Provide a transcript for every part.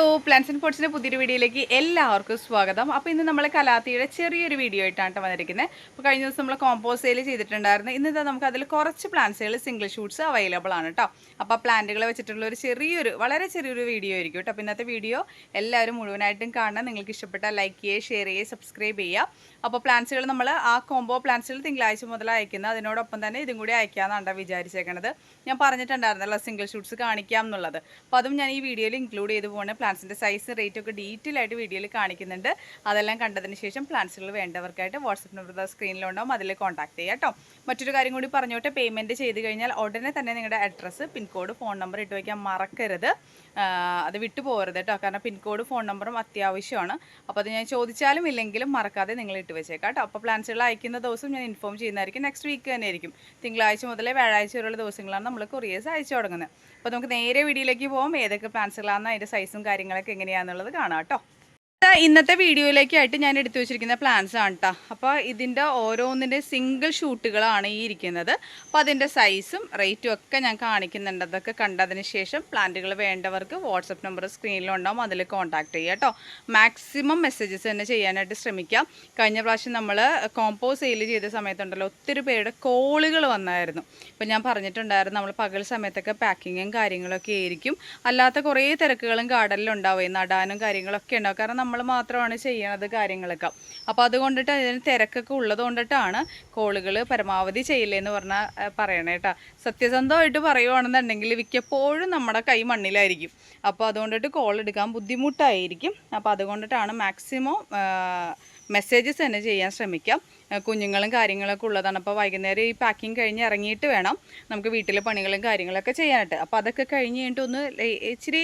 Hello plants and പോട്ട്സിൻ്റെ പുതിയൊരു വീഡിയോയിലേക്ക് എല്ലാവർക്കും സ്വാഗതം. അപ്പോൾ ഇന്ന് നമ്മൾ കലാത്തിയുടെ ചെറിയൊരു വീഡിയോ ആയിട്ടാണ് വന്നിരിക്കുന്നത്. അപ്പോൾ കഴിഞ്ഞ ദിവസം നമ്മൾ കോമ്പോസ്റ്റ് സെയിൽ ചെയ്തിട്ടുണ്ടായിരുന്നു. ഇന്നത്തെ നമുക്ക് അതിൽ കുറച്ച് പ്ലാന്റ്സുകൾ സിംഗിൾ ഷൂട്ട്സ് അവൈലബിൾ ആണ് കേട്ടോ. അപ്പോൾ പ്ലാന്റുകൾ വെച്ചിട്ടുള്ള ഒരു വളരെ ചെറിയൊരു വീഡിയോ ആയിരിക്കും കേട്ടോ. അപ്പോൾ ഇന്നത്തെ വീഡിയോ എല്ലാവരും മുഴുവനായിട്ടും കാണാൻ നിങ്ങൾക്ക് ഇഷ്ടപ്പെട്ടാൽ ലൈക്ക് ചെയ്യുക, ഷെയർ ചെയ്യുക, സബ്സ്ക്രൈബ് ചെയ്യുക. അപ്പോൾ പ്ലാന്റ്സുകൾ നമ്മൾ ആ കോംബോ പ്ലാന്റ്സുകൾ തിങ്കളാഴ്ച മുതൽ അയക്കുന്നത്, അതിനോടൊപ്പം തന്നെ ഇതും കൂടി അയക്കാമെന്നാണ് വിചാരിച്ചേക്കണത്. ഞാൻ പറഞ്ഞിട്ടുണ്ടായിരുന്നല്ലോ സിംഗിൾ ഷൂട്ട്സ് കാണിക്കാം എന്നുള്ളത്. അപ്പോൾ അതും ഞാൻ ഈ വീഡിയോയിൽ ഇൻക്ലൂഡ് ചെയ്ത് പോകുന്നത്. പ്ലാന്റ്സിൻ്റെ സൈസ് റേറ്റ് ഒക്കെ ഡീറ്റെയിൽ ആയിട്ട് വീഡിയോയിൽ കാണിക്കുന്നുണ്ട്. അതെല്ലാം കണ്ടതിന് ശേഷം പ്ലാന്റ്സുകൾ വേണ്ടവർക്കായിട്ട് വാട്സപ്പ് നമ്പർ സ്ക്രീനിലുണ്ടാവും, അതിൽ കോൺടാക്ട് ചെയ്യുക കേട്ടോ. മറ്റൊരു കാര്യം കൂടി പറഞ്ഞോട്ടെ, പേയ്മെൻറ്റ് ചെയ്ത് കഴിഞ്ഞാൽ ഉടനെ തന്നെ നിങ്ങളുടെ അഡ്രസ്സ്, പിൻകോഡ്, ഫോൺ നമ്പർ ഇട്ട് വയ്ക്കാൻ മറക്കരുത്. അത് വിട്ടു പോകരുത് കേട്ടോ, കാരണം പിൻകോഡ് ഫോൺ നമ്പറും അത്യാവശ്യമാണ്. അപ്പോൾ അത് ഞാൻ ചോദിച്ചാലും ഇല്ലെങ്കിലും മറക്കാതെ നിങ്ങൾ ഇട്ട് വെച്ചേക്കാം കേട്ടോ. അപ്പോൾ പ്ലാന്റ്സുകൾ അയക്കുന്ന ദിവസം ഞാൻ ഇൻഫോം ചെയ്യുന്നതായിരിക്കും. നെക്സ്റ്റ് വീക്ക് തന്നെ ആയിരിക്കും. തിങ്കളാഴ്ച മുതൽ വ്യാഴാഴ്ച വരെയുള്ള ദിവസങ്ങളാണ് നമ്മൾ കൊറിയേഴ്സ് അയച്ചു തുടങ്ങുന്നത്. അപ്പോൾ നമുക്ക് നേരെ വീഡിയോയിലേക്ക് പോകാം. ഏതൊക്കെ പ്ലാന്റ്സുകളാണെന്ന് അതിൻ്റെ സൈസും കാര്യങ്ങളൊക്കെ എങ്ങനെയാണെന്നുള്ളത് കാണാം കേട്ടോ. ഇന്നത്തെ വീഡിയോയിലേക്കായിട്ട് ഞാൻ എടുത്തു വെച്ചിരിക്കുന്ന പ്ലാന്റ്സ് ആണ് കേട്ടോ. അപ്പോൾ ഇതിൻ്റെ ഓരോന്നിൻ്റെ സിംഗിൾ ഷൂട്ടുകളാണ് ഈ ഇരിക്കുന്നത്. അപ്പോൾ അതിൻ്റെ സൈസും റേറ്റും ഒക്കെ ഞാൻ കാണിക്കുന്നുണ്ട്. അതൊക്കെ കണ്ടതിന് ശേഷം പ്ലാന്റുകൾ വേണ്ടവർക്ക് വാട്സപ്പ് നമ്പർ സ്ക്രീനിലുണ്ടാവും, അതിൽ കോൺടാക്ട് ചെയ്യുക കേട്ടോ. മാക്സിമം മെസ്സേജസ് തന്നെ ചെയ്യാനായിട്ട് ശ്രമിക്കാം. കഴിഞ്ഞ പ്രാവശ്യം നമ്മൾ കോംബോ സെയിൽ ചെയ്ത സമയത്തുണ്ടല്ലോ, ഒത്തിരി പേരുടെ കോളുകൾ വന്നായിരുന്നു. ഇപ്പോൾ ഞാൻ പറഞ്ഞിട്ടുണ്ടായിരുന്നു, നമ്മൾ പകൽ സമയത്തൊക്കെ പാക്കിങ്ങും കാര്യങ്ങളൊക്കെ ആയിരിക്കും. അല്ലാത്ത കുറേ തിരക്കുകളും ഗാർഡനിലും ഉണ്ടാവുകയും നടാനും കാര്യങ്ങളൊക്കെ ഉണ്ടാവും. കാരണം നമ്മൾ മാത്രമാണ് ചെയ്യണത് കാര്യങ്ങളൊക്കെ. അപ്പോൾ അതുകൊണ്ടിട്ട് അതിന് തിരക്കൊക്കെ ഉള്ളത് കൊണ്ടിട്ടാണ് കോളുകൾ പരമാവധി ചെയ്യില്ലെന്ന് പറയണേ കേട്ടോ. സത്യസന്ധമായിട്ട് പറയുകയാണെന്നുണ്ടെങ്കിൽ മിക്കപ്പോഴും നമ്മുടെ കൈ മണ്ണിലായിരിക്കും. അപ്പോൾ അതുകൊണ്ടിട്ട് കോൾ എടുക്കാൻ ബുദ്ധിമുട്ടായിരിക്കും. അപ്പോൾ അതുകൊണ്ടിട്ടാണ് മാക്സിമം മെസ്സേജസ് തന്നെ ചെയ്യാൻ ശ്രമിക്കാം. കുഞ്ഞുങ്ങളും കാര്യങ്ങളൊക്കെ ഉള്ളതാണ്. അപ്പോൾ വൈകുന്നേരം ഈ പാക്കിങ് കഴിഞ്ഞ് ഇറങ്ങിയിട്ട് വേണം നമുക്ക് വീട്ടിലെ പണികളും കാര്യങ്ങളൊക്കെ ചെയ്യാനായിട്ട്. അപ്പോൾ അതൊക്കെ കഴിഞ്ഞ് കഴിഞ്ഞിട്ട് ഒന്ന് ഇച്ചിരി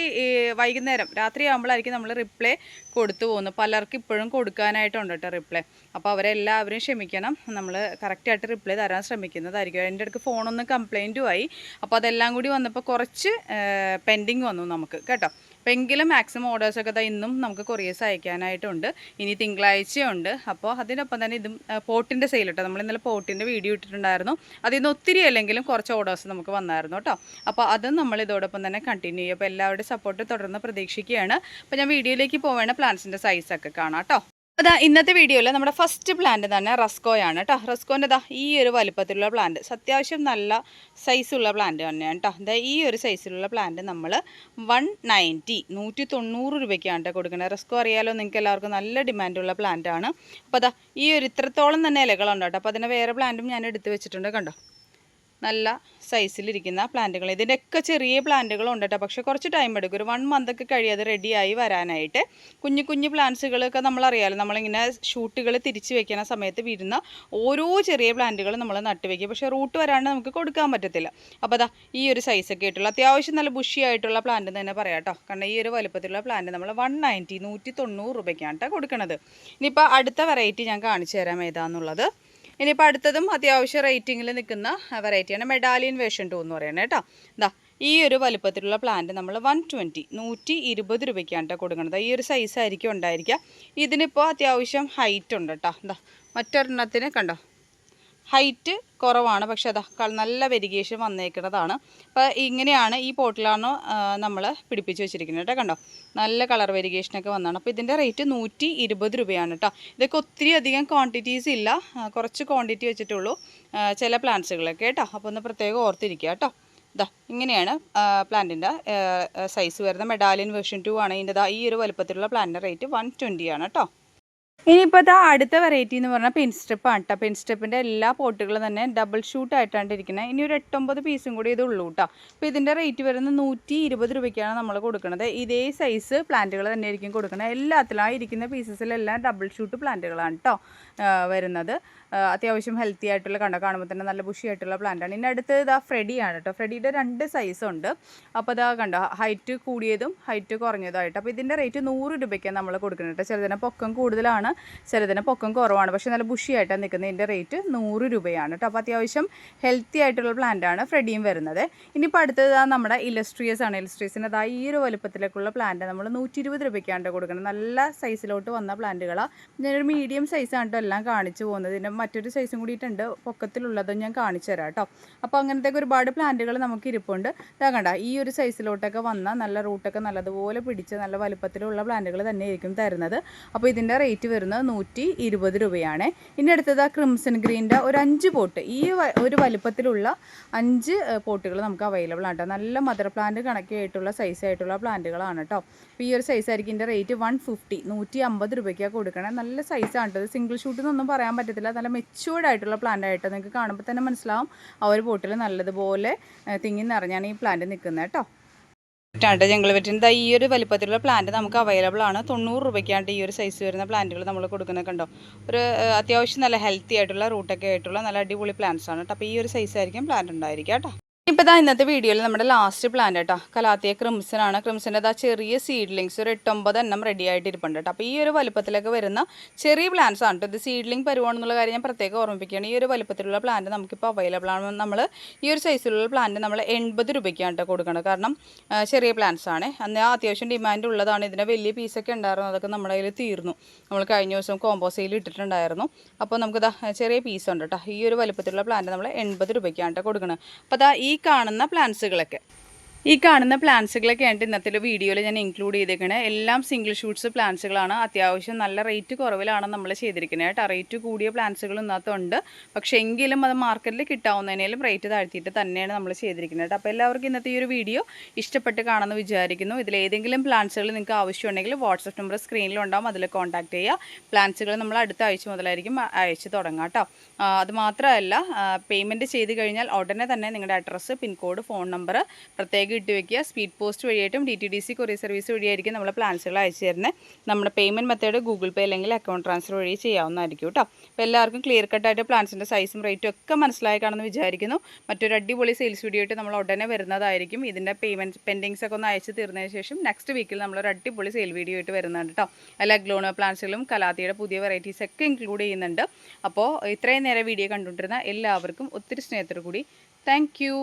വൈകുന്നേരം രാത്രി ആകുമ്പോഴായിരിക്കും നമ്മൾ റിപ്ലൈ കൊടുത്തു പോകുന്നത്. പലർക്കും ഇപ്പോഴും കൊടുക്കാനായിട്ടുണ്ട് കേട്ടോ റിപ്ലൈ. അപ്പോൾ അവരെല്ലാവരും ക്ഷമിക്കണം, നമ്മൾ കറക്റ്റായിട്ട് റിപ്ലൈ തരാൻ ശ്രമിക്കുന്നതായിരിക്കും. എൻ്റെ അടുത്ത് ഫോണൊന്ന് കംപ്ലൈൻറ്റും ആയി. അപ്പോൾ അതെല്ലാം കൂടി വന്നപ്പോൾ കുറച്ച് പെൻഡിങ് വന്നു നമുക്ക് കേട്ടോ. അപ്പോൾ എങ്കിലും മാക്സിമം ഓർഡേഴ്സൊക്കെ ഇന്നും നമുക്ക് കൊറിയേഴ്സ് അയക്കാനായിട്ടുണ്ട്. ഇനി തിങ്കളാഴ്ചയുണ്ട്. അപ്പോൾ അതിനൊപ്പം തന്നെ ഇതും പോട്ടിൻ്റെ സെയിൽ കേട്ടോ. നമ്മൾ ഇന്നലെ പോട്ടിൻ്റെ വീഡിയോ ഇട്ടിട്ടുണ്ടായിരുന്നു. അതിൽ നിന്ന് ഒത്തിരി അല്ലെങ്കിലും കുറച്ച് ഓർഡേഴ്സ് നമുക്ക് വന്നായിരുന്നു കേട്ടോ. അപ്പോൾ അതും നമ്മൾ ഇതോടൊപ്പം തന്നെ കണ്ടിന്യൂ ചെയ്യും. അപ്പോൾ എല്ലാവരുടെയും സപ്പോർട്ട് തുടർന്ന് പ്രതീക്ഷിക്കുകയാണ്. അപ്പോൾ ഞാൻ വീഡിയോയിലേക്ക് പോവേണ്ട പ്ലാന്റ്സിൻ്റെ സൈസൊക്കെ കാണാം കേട്ടോ. അതാ ഇന്നത്തെ വീഡിയോയിൽ നമ്മുടെ ഫസ്റ്റ് പ്ലാന്റ് തന്നെ റസ്കോയാണ് കേട്ടോ. റസ്കോൻ്റെ ഈ ഒരു വലുപ്പത്തിലുള്ള പ്ലാന്റ് അത്യാവശ്യം നല്ല സൈസുള്ള പ്ലാന്റ് തന്നെയാണ് കേട്ടോ. അതാ ഈ ഒരു സൈസിലുള്ള പ്ലാന്റ് നമ്മൾ 190 രൂപയ്ക്കാണ് കേട്ടോ കൊടുക്കുന്നത്. റസ്കോ അറിയാലോ നിങ്ങൾക്ക് എല്ലാവർക്കും, നല്ല ഡിമാൻഡുള്ള പ്ലാന്റ് ആണ്. അപ്പോൾ അതാ ഈ ഒരു ഇത്രത്തോളം തന്നെ ഇലകളുണ്ട് കേട്ടോ. അപ്പോൾ അതിന് വേറെ പ്ലാന്റും ഞാൻ എടുത്ത് വെച്ചിട്ടുണ്ട് കണ്ടോ. നല്ല സൈസിലിരിക്കുന്ന പ്ലാന്റുകൾ, ഇതിൻ്റെയൊക്കെ ചെറിയ പ്ലാന്റുകളുണ്ട് കേട്ടോ. പക്ഷേ കുറച്ച് ടൈം എടുക്കും, ഒരു 1 മന്തൊക്കെ കഴിയാതെ റെഡിയായി വരാനായിട്ട്. കുഞ്ഞു പ്ലാന്റ്സുകളൊക്കെ നമ്മളറിയാമല്ലോ, നമ്മളിങ്ങനെ ഷൂട്ടുകൾ തിരിച്ച് വെക്കുന്ന സമയത്ത് വീഴുന്ന ഓരോ ചെറിയ പ്ലാന്റുകൾ നമ്മൾ നട്ടുവെക്കുക. പക്ഷേ റൂട്ട് വരാണ്ട് നമുക്ക് കൊടുക്കാൻ പറ്റത്തില്ല. അപ്പോൾ അതാ ഈ ഒരു സൈസൊക്കെ ആയിട്ടുള്ള അത്യാവശ്യം നല്ല ബുഷി ആയിട്ടുള്ള പ്ലാന്റ് തന്നെ പറയാം കേട്ടോ. കാരണം ഈ ഒരു വലുപ്പത്തിലുള്ള പ്ലാന്റ് നമ്മൾ 190 രൂപയ്ക്കാണ് കേട്ടോ കൊടുക്കുന്നത്. ഇനിയിപ്പോൾ അടുത്ത വെറൈറ്റി ഞാൻ കാണിച്ചു തരാം ഏതാണെന്നുള്ളത്. ഇനിയിപ്പോൾ അടുത്തതും അത്യാവശ്യം റേറ്റിങ്ങിൽ നിൽക്കുന്ന വെറൈറ്റിയാണ്, മെഡാലിയൻ വേർഷൻ 2 എന്ന് പറയുന്നത് കേട്ടോ. ഇതാ ഈ ഒരു വലുപ്പത്തിലുള്ള പ്ലാന്റ് നമ്മൾ 120 രൂപയ്ക്കാണ് കേട്ടോ കൊടുക്കുന്നത്. ഈ ഒരു സൈസായിരിക്കും ഉണ്ടായിരിക്കുക. ഇതിനിപ്പോൾ അത്യാവശ്യം ഹൈറ്റ് ഉണ്ട് കേട്ടോ. എന്താ മറ്റൊരെണ്ണത്തിന് കണ്ടോ ഹൈറ്റ് കുറവാണ്, പക്ഷേ അതാ നല്ല വെരിഗേഷൻ വന്നേക്കുന്നതാണ്. അപ്പോൾ ഇങ്ങനെയാണ്, ഈ പോട്ടിലാണ് നമ്മൾ പിടിപ്പിച്ച് വെച്ചിരിക്കുന്നത് കേട്ടോ. കണ്ടോ നല്ല കളർ വെരിഗേഷനൊക്കെ വന്നതാണ്. അപ്പോൾ ഇതിൻ്റെ റേറ്റ് 120 രൂപയാണ് കേട്ടോ. ഇതൊക്കെ ഒത്തിരി അധികം ക്വാണ്ടിറ്റീസ് ഇല്ല, കുറച്ച് ക്വാണ്ടിറ്റി വെച്ചിട്ടുള്ളൂ ചില പ്ലാന്റ്സുകളൊക്കെ കേട്ടോ. അപ്പോൾ ഒന്ന് പ്രത്യേകം ഓർത്തിരിക്കുക കേട്ടോ. ഇതാ ഇങ്ങനെയാണ് പ്ലാന്റിൻ്റെ സൈസ് വരുന്നത്. മെഡാലിയൻ വേർഷൻ 2 ആണ്. ഇതിൻ്റെ ഈ ഒരു വലുപ്പത്തിലുള്ള പ്ലാന്റിൻ്റെ റേറ്റ് 120 ആണ് കേട്ടോ. ഇനിയിപ്പോൾ അടുത്ത വെറൈറ്റി എന്ന് പറഞ്ഞാൽ പെൻ സ്റ്റെപ്പാണ് കേട്ടോ. പെൻ സ്റ്റെപ്പിൻ്റെ എല്ലാ പോട്ടുകളും തന്നെ ഡബിൾ ഷൂട്ടായിട്ടാണ് ഇരിക്കുന്നത്. ഇനി ഒരു 8-9 പീസും കൂടി ഇതുള്ളൂ കേട്ടോ. അപ്പോൾ ഇതിൻ്റെ റേറ്റ് വരുന്നത് 120 രൂപയ്ക്കാണ് നമ്മൾ കൊടുക്കുന്നത്. ഇതേ സൈസ് പ്ലാന്റുകൾ തന്നെ ആയിരിക്കും കൊടുക്കുന്നത്. എല്ലാത്തിലും ആ ഇരിക്കുന്ന പീസസിലെല്ലാം ഡബിൾ ഷൂട്ട് പ്ലാന്റുകളാണ് കേട്ടോ വരുന്നത്. അത്യാവശ്യം ഹെൽത്തി ആയിട്ടുള്ള കാണുമ്പോൾ തന്നെ നല്ല ബുഷി ആയിട്ടുള്ള പ്ലാന്റാണ്. ഇനി അടുത്ത് ഫ്രെഡിയാണ് കേട്ടോ. ഫ്രെഡിയുടെ 2 സൈസുണ്ട്. അപ്പോൾ കണ്ടോ ഹൈറ്റ് കൂടിയതും ഹൈറ്റ് കുറഞ്ഞതുമായിട്ട്. അപ്പോൾ ഇതിൻ്റെ റേറ്റ് 100 രൂപയ്ക്കാണ് നമ്മൾ കൊടുക്കുന്നത് കേട്ടോ. ചിലതിന് പൊക്കം കൂടുതലാണ്, ചിലതിന് പൊക്കം കുറവാണ്, പക്ഷേ നല്ല ബുഷി ആയിട്ടാണ് നിൽക്കുന്നത്. ഇതിൻ്റെ റേറ്റ് 100 രൂപയാണ് കേട്ടോ. അപ്പോൾ അത്യാവശ്യം ഹെൽത്തി ആയിട്ടുള്ള പ്ലാന്റാണ് ഫ്രെഡിയും വരുന്നത്. ഇനിയിപ്പോൾ അടുത്തത് നമ്മുടെ ഇലസ്ട്രിയസ് ആണ്. ഇലസ്ട്രിയസിൻ്റെ ഈ ഒരു വലുപ്പത്തിലേക്കുള്ള പ്ലാന്റ് നമ്മൾ 120 രൂപയ്ക്കാണ് കൊടുക്കുന്നത്. നല്ല സൈസിലോട്ട് വന്ന പ്ലാന്റുകളാണ്. ഞാനൊരു മീഡിയം സൈസാണ് കേട്ടോ എല്ലാം കാണിച്ചു പോകുന്നത്. ഇതിൻ്റെ മറ്റൊരു സൈസും കൂടിയിട്ടുണ്ട്, പൊക്കത്തിലുള്ളതും ഞാൻ കാണിച്ചു തരാം കേട്ടോ. അപ്പോൾ അങ്ങനത്തെ ഒരുപാട് പ്ലാന്റുകൾ നമുക്ക് ഇരിപ്പുണ്ട്. ഇതാ കണ്ട, ഈ ഒരു സൈസിലോട്ടൊക്കെ വന്ന നല്ല റൂട്ടൊക്കെ നല്ലതുപോലെ പിടിച്ച് നല്ല വലുപ്പത്തിലുള്ള പ്ലാന്റുകൾ തന്നെയായിരിക്കും തരുന്നത്. അപ്പോൾ ഇതിൻ്റെ റേറ്റ് വരുന്നത് 120 രൂപയാണ്. ഇനി അടുത്തത് ക്രിംസൺ ഗ്രീൻ്റെ ഒരു 5 പോട്ട്, ഈ ഒരു വലുപ്പത്തിലുള്ള 5 പോട്ടുകൾ നമുക്ക് അവൈലബിൾ ആണ് കേട്ടോ. നല്ല മദർ പ്ലാന്റ് കണക്കായിട്ടുള്ള സൈസായിട്ടുള്ള പ്ലാന്റുകളാണ് കേട്ടോ. അപ്പോൾ ഈ ഒരു സൈസായിരിക്കും ഇതിൻ്റെ റേറ്റ് 150 രൂപയ്ക്കാണ് കൊടുക്കണേ. നല്ല സൈസാണ് കേട്ടോ. സിംഗിൾ ഷൂട്ട് എന്നൊന്നും പറയാൻ പറ്റത്തില്ല, നല്ല മെച്യൂർഡ് ആയിട്ടുള്ള പ്ലാന്റ് ആയിട്ട് നിങ്ങൾക്ക് കാണുമ്പോൾ തന്നെ മനസ്സിലാവും. ആ ഒരു പോട്ടിൽ നല്ലതുപോലെ തിങ്ങി നിറഞ്ഞാണ് ഈ പ്ലാന്റ് നിൽക്കുന്നത് കേട്ടോ. ജംഗിൾ വെറ്റിൻ്റെ ഈ ഒരു വലിപ്പത്തിലുള്ള പ്ലാന്റ് നമുക്ക് അവൈലബിൾ ആണ്. 90 രൂപയ്ക്കാണ് ഈ ഒരു സൈസ് വരുന്ന പ്ലാന്റുകൾ നമ്മൾ കൊടുക്കുന്നത് കണ്ടോ. ഒരു അത്യാവശ്യം നല്ല ഹെൽത്തി ആയിട്ടുള്ള റൂട്ടൊക്കെ ആയിട്ടുള്ള നല്ല അടിപൊളി പ്ലാന്റ്സ് ആണ് കേട്ടോ. അപ്പോൾ ഈ ഒരു സൈസായിരിക്കും പ്ലാന്റ് ഉണ്ടായിരിക്കുക കേട്ടോ. ഇപ്പോൾ ഇതാ ഇന്നത്തെ വീഡിയോയിൽ നമ്മുടെ ലാസ്റ്റ് പ്ലാന്റ് കേട്ടോ, കലാത്തിയ ക്രിംസൺ ആണ്. ക്രിംസൻ്റെ ആ ചെറിയ സീഡ്ലിങ്സ് ഒരു 8-9 എണ്ണം റെഡി ആയിട്ട് ഇരിപ്പുണ്ട് കേട്ടോ. അപ്പോൾ ഈ ഒരു വലുപ്പത്തിലൊക്കെ വരുന്ന ചെറിയ പ്ലാന്റ്സ് ആണ് കേട്ടോ. ഇത് സീഡ്ലിംഗ് പരുവാണെന്നുള്ള കാര്യം ഞാൻ പ്രത്യേകം ഓർമ്മിപ്പിക്കുകയാണ്. ഈ ഒരു വലുപ്പത്തിലുള്ള പ്ലാന്റ് നമുക്കിപ്പോൾ അവൈലബിൾ ആണ്. നമ്മൾ ഈ ഒരു സൈസിലുള്ള പ്ലാന്റ് നമ്മൾ 80 രൂപയ്ക്കാണ് കേട്ടോ കൊടുക്കണം. കാരണം ചെറിയ പ്ലാന്റ്സ് ആണ്. അന്ന് അത്യാവശ്യം ഡിമാൻഡ് ഉള്ളതാണ്. ഇതിൻ്റെ വലിയ പീസൊക്കെ ഉണ്ടായിരുന്നു, അതൊക്കെ നമ്മുടെ കയ്യിൽ തീർന്നു. നമ്മൾ കഴിഞ്ഞ ദിവസം കോംബോ സെയിൽ ഇട്ടിട്ടുണ്ടായിരുന്നു. അപ്പോൾ നമുക്കിതാ ചെറിയ പീസ് ഉണ്ട് കേട്ടോ. ഈ ഒരു വലുപ്പത്തിലുള്ള പ്ലാന്റ് നമ്മൾ 80 രൂപയ്ക്കാണ് കേട്ടോ കൊടുക്കുന്നത്. അപ്പോൾ അതാ ഈ കാണുന്ന പ്ലാന്റ്സുകളൊക്കെ ആയിട്ട് ഇന്നത്തെ വീഡിയോയിൽ ഞാൻ ഇൻക്ലൂഡ് ചെയ്തേക്കണേ. എല്ലാം സിംഗിൾ ഷൂട്ട്സ് പ്ലാന്റ്സുകളാണ്. അത്യാവശ്യം നല്ല റേറ്റ് കുറവിലാണ് നമ്മൾ ചെയ്തിരിക്കുന്നത് കേട്ടോ. റേറ്റ് കൂടിയ പ്ലാന്റ്സുകൾ ഇന്നത്തുണ്ട്, പക്ഷേ എങ്കിലും അത് മാർക്കറ്റിൽ കിട്ടാവുന്നതിനേലും റേറ്റ് താഴ്ത്തിയിട്ട് തന്നെയാണ് നമ്മൾ ചെയ്തിരിക്കുന്നത് കേട്ടോ. അപ്പോൾ എല്ലാവർക്കും ഇന്നത്തെ ഈ ഒരു വീഡിയോ ഇഷ്ടപ്പെട്ട് കാണുമെന്ന് വിചാരിക്കുന്നു. ഇതിലേതെങ്കിലും പ്ലാന്റ്സുകൾ നിങ്ങൾക്ക് ആവശ്യമുണ്ടെങ്കിൽ വാട്സപ്പ് നമ്പർ സ്ക്രീനിലുണ്ടാവും, അതിൽ കോൺടാക്ട് ചെയ്യുക. പ്ലാന്റ്സുകൾ നമ്മൾ അടുത്ത ആഴ്ച മുതലായിരിക്കും അയച്ചു തുടങ്ങാം കേട്ടോ. അത് മാത്രമല്ല, പേയ്മെൻറ്റ് ചെയ്ത് കഴിഞ്ഞാൽ ഉടനെ തന്നെ നിങ്ങളുടെ അഡ്രസ്സ്, പിൻകോഡ്, ഫോൺ നമ്പർ പ്രത്യേകം ഇട്ട് വെക്കുക. സ്പീഡ് പോസ്റ്റ് വഴിയായിട്ടും DTDC കൊറിയർ സർവീസ് വഴിയായിരിക്കും നമ്മൾ പ്ലാൻസുകൾ അയച്ചു തരുന്നത്. നമ്മുടെ പേയ്മെൻറ്റ് മെത്തേഡ് ഗൂഗിൾ പേ അല്ലെങ്കിൽ അക്കൗണ്ട് ട്രാൻസ്ഫർ വഴി ചെയ്യാവുന്നതായിരിക്കും കേട്ടോ. അപ്പോൾ എല്ലാവർക്കും ക്ലിയർ കട്ടായിട്ട് പ്ലാൻസിൻ്റെ സൈസും റേറ്റും ഒക്കെ മനസ്സിലായി കാണുമെന്ന് വിചാരിക്കുന്നു. മറ്റൊരു അടിപൊളി സെയിൽസ് വീഡിയോ ആയിട്ട് നമ്മൾ ഉടനെ വരുന്നതായിരിക്കും. ഇതിൻ്റെ പേയ്മെൻറ്റ് പെൻഡിങ്സ് ഒക്കെ ഒന്ന് അയച്ചു തീർന്നതിന് ശേഷം നെക്സ്റ്റ് വീക്കിൽ നമ്മളൊരു അടിപൊളി സെയിൽ വീഡിയോ ആയിട്ട് വരുന്നുണ്ട് കേട്ടോ. എല്ലാ ഗ്ലോണോ പ്ലാൻസുകളും കലാത്തിയുടെ പുതിയ വെറൈറ്റീസ് ഒക്കെ ഇൻക്ലൂഡ് ചെയ്യുന്നുണ്ട്. അപ്പോൾ ഇത്രയും നേരം വീഡിയോ കണ്ടുകൊണ്ടിരുന്ന എല്ലാവർക്കും ഒത്തിരി സ്നേഹത്തോടു കൂടി താങ്ക് യു.